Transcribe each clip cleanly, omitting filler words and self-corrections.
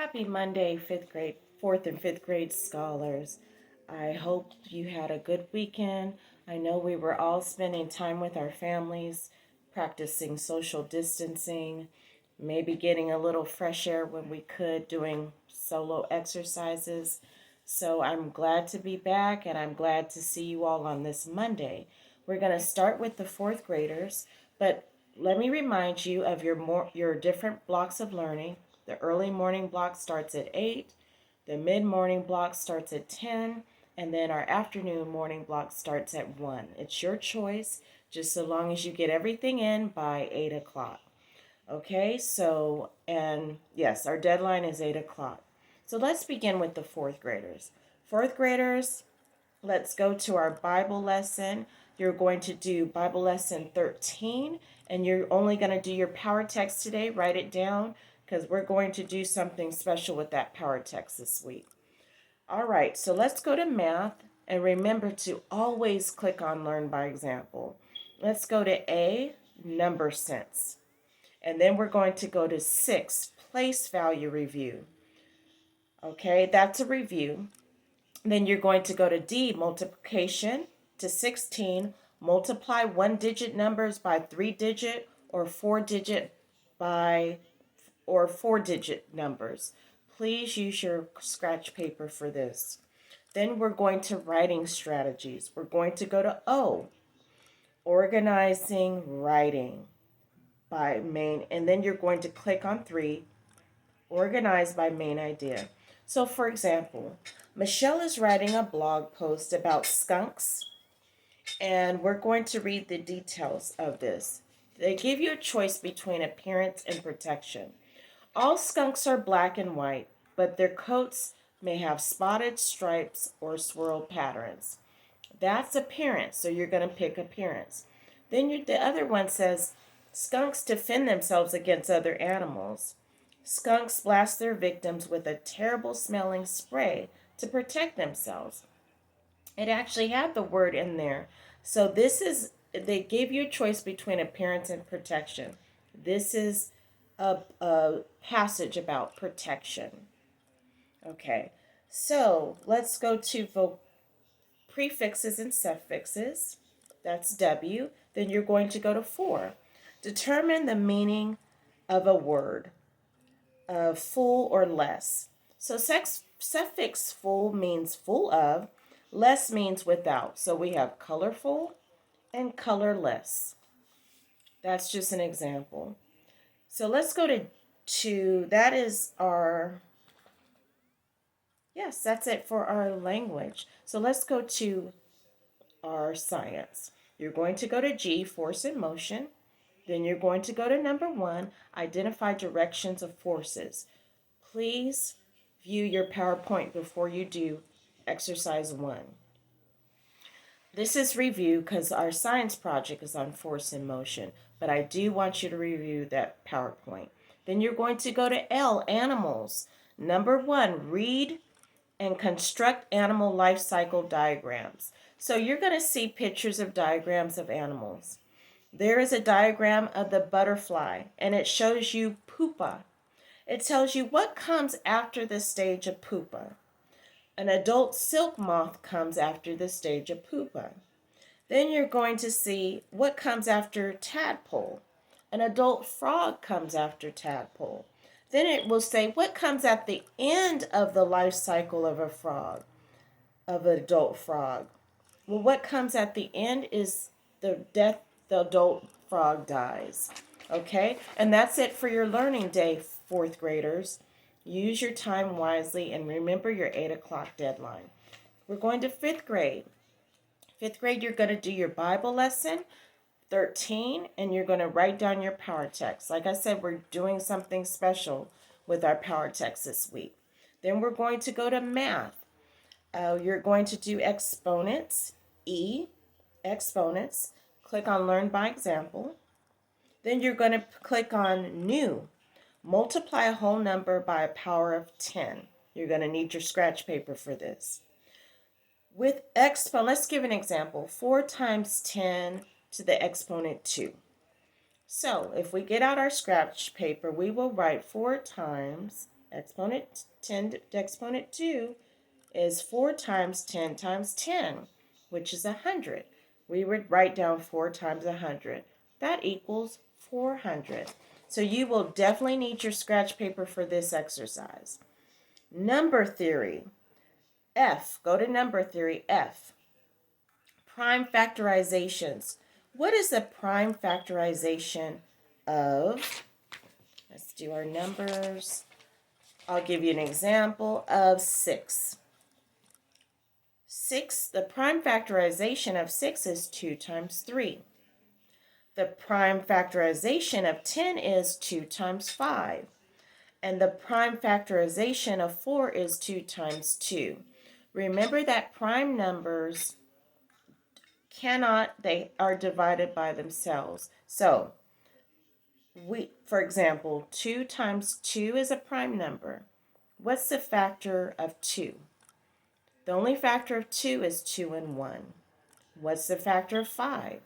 Happy Monday, fifth grade, fourth and fifth grade scholars. I hope you had a good weekend. I know we were all spending time with our families, practicing social distancing, maybe getting a little fresh air when we could, doing solo exercises. So I'm glad to be back and I'm glad to see you all on this Monday. We're going to start with the fourth graders, but let me remind you of your different blocks of learning. The early morning block starts at 8, the mid-morning block starts at 10, and then our afternoon morning block starts at 1. It's your choice, just so long as you get everything in by 8 o'clock. Okay, so, and yes, our deadline is 8 o'clock. So let's begin with the fourth graders. Fourth graders, let's go to our Bible lesson. You're going to do Bible lesson 13, and you're only going to do your power text today. Write it down because we're going to do something special with that power text this week. All right, so let's go to math, and remember to always click on Learn by Example. Let's go to A, number sense. And then we're going to go to 6, place value review. Okay, that's a review. Then you're going to go to D, multiplication to 16. Multiply 1-digit numbers by 3-digit or 4-digit by 4-digit numbers. Please use your scratch paper for this. Then we're going to writing strategies. We're going to go to O, organizing writing by main, and then you're going to click on 3, organize by main idea. So for example, Michelle is writing a blog post about skunks, and we're going to read the details of this. They give you a choice between appearance and protection. All skunks are black and white, but their coats may have spotted stripes or swirled patterns. That's appearance, so you're going to pick appearance. Then the other one says, skunks defend themselves against other animals. Skunks blast their victims with a terrible smelling spray to protect themselves. It actually had the word in there. So they gave you a choice between appearance and protection. This is a passage about protection. Okay, so let's go to prefixes and suffixes. That's W. Then you're going to go to 4. Determine the meaning of a word, full or less. So suffix full means full of, less means without. So we have colorful and colorless. That's just an example. So let's go to that is our, yes, that's it for our language. So let's go to our science. You're going to go to G, force and motion. Then you're going to go to number 1, identify directions of forces. Please view your PowerPoint before you do exercise 1. This is review because our science project is on force and motion, but I do want you to review that PowerPoint. Then you're going to go to L, animals. Number 1, read and construct animal life cycle diagrams. So you're going to see pictures of diagrams of animals. There is a diagram of the butterfly, and it shows you pupa. It tells you what comes after the stage of pupa. An adult silk moth comes after the stage of pupa. Then you're going to see what comes after tadpole. An adult frog comes after tadpole. Then it will say what comes at the end of the life cycle of a frog, of an adult frog. Well, what comes at the end is the death, the adult frog dies. Okay? And that's it for your learning day, fourth graders. Use your time wisely and remember your 8 o'clock deadline. We're going to fifth grade. Fifth grade, you're going to do your Bible lesson 13, and you're going to write down your power text. Like I said, we're doing something special with our power text this week. Then we're going to go to math. You're going to do exponents, E, exponents. Click on Learn by Example. Then you're going to click on New. Multiply a whole number by a power of 10. You're going to need your scratch paper for this. With exponent, let's give an example. 4 times 10 to the exponent 2. So if we get out our scratch paper, we will write 4 times Exponent 10 to exponent 2 is 4 times 10 times 10, which is 100. We would write down 4 times 100. That equals 400. So you will definitely need your scratch paper for this exercise. Number theory. F. Go to number theory. F. Prime factorizations. What is a prime factorization of? Let's do our numbers. I'll give you an example of 6. 6, the prime factorization of 6 is 2 times 3. The prime factorization of 10 is 2 times 5. And the prime factorization of 4 is 2 times 2. Remember that prime numbers they are divided by themselves. So, for example, 2 times 2 is a prime number. What's the factor of 2? The only factor of 2 is 2 and 1. What's the factor of 5?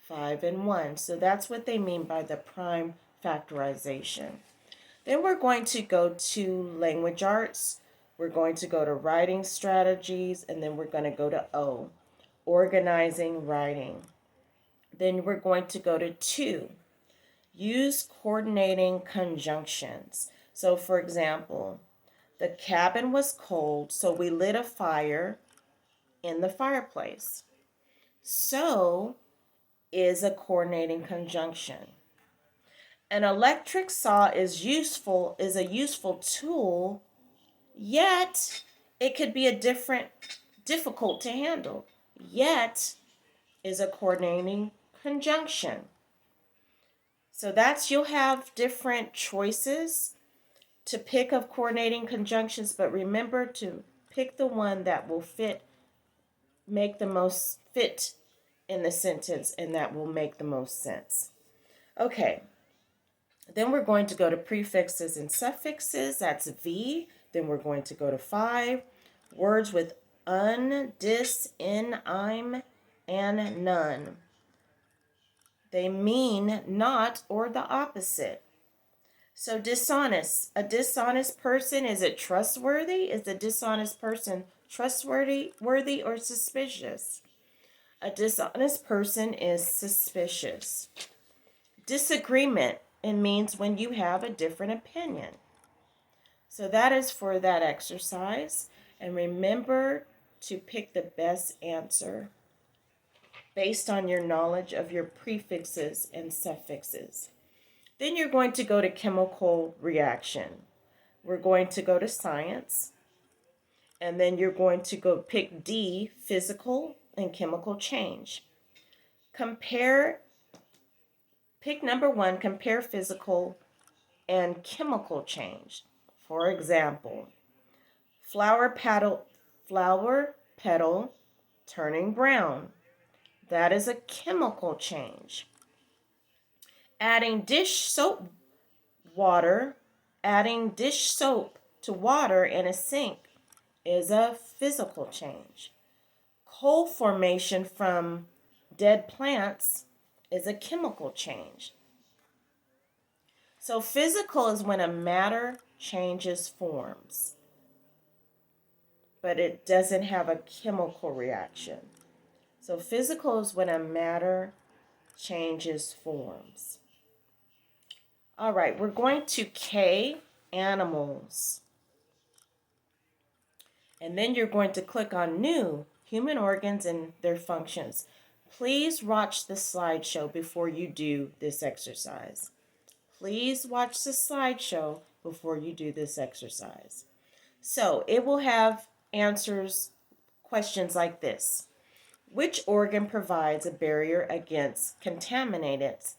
5 and 1. So that's what they mean by the prime factorization. Then we're going to go to language arts. We're going to go to writing strategies, and then we're going to go to O, organizing writing. Then we're going to go to 2, use coordinating conjunctions. So for example, the cabin was cold, so we lit a fire in the fireplace. So is a coordinating conjunction. An electric saw is a useful tool, yet it could be difficult to handle. Yet is a coordinating conjunction. So you'll have different choices to pick of coordinating conjunctions, but remember to pick the one that will make the most fit in the sentence, and that will make the most sense. Okay, then we're going to go to prefixes and suffixes. That's V. Then we're going to go to 5, words with un, dis, in, I'm, and none. They mean not or the opposite. So dishonest. A dishonest person, is it trustworthy? Is the dishonest person trustworthy or suspicious? A dishonest person is suspicious. Disagreement, it means when you have a different opinion. So that is for that exercise. And remember to pick the best answer based on your knowledge of your prefixes and suffixes. Then you're going to go to chemical reaction. We're going to go to science. And then you're going to go pick D, physical and chemical change. Pick number 1, compare physical and chemical change. For example, flower petal turning brown. That is a chemical change. Adding dish soap to water in a sink is a physical change. Coal formation from dead plants is a chemical change. So physical is when a matter changes forms, but it doesn't have a chemical reaction. So physical is when a matter changes forms. All right, we're going to K, animals. And then you're going to click on new, human organs and their functions. Please watch the slideshow before you do this exercise. Please watch the slideshow before you do this exercise. So it will have questions like this. Which organ provides a barrier against contaminants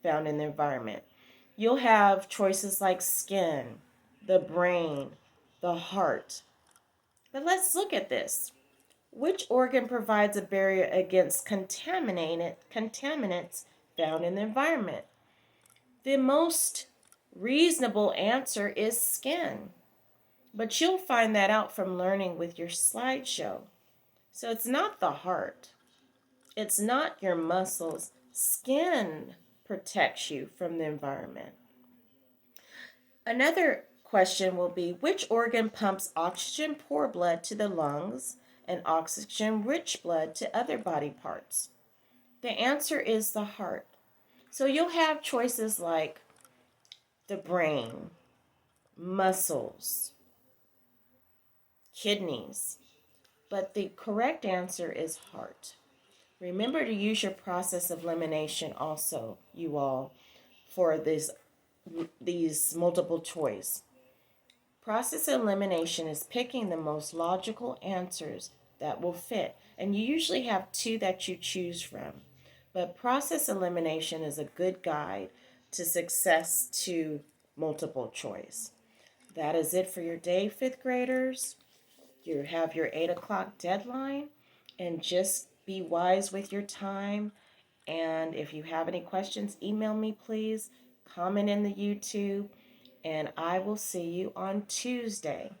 found in the environment? You'll have choices like skin, the brain, the heart. But let's look at this. Which organ provides a barrier against contaminants found in the environment? The most reasonable answer is skin. But you'll find that out from learning with your slideshow. So it's not the heart. It's not your muscles. Skin protects you from the environment. Another question will be, which organ pumps oxygen poor blood to the lungs and oxygen rich blood to other body parts? The answer is the heart. So you'll have choices like the brain, muscles, kidneys, but the correct answer is heart. Remember to use your process of elimination also, you all, for these multiple choice. Process elimination is picking the most logical answers that will fit, and you usually have two that you choose from. But process elimination is a good guide to success to multiple choice. That is it for your day, fifth graders. You have your 8 o'clock deadline, and just be wise with your time. And if you have any questions, email me, please. Comment in the YouTube, and I will see you on Tuesday.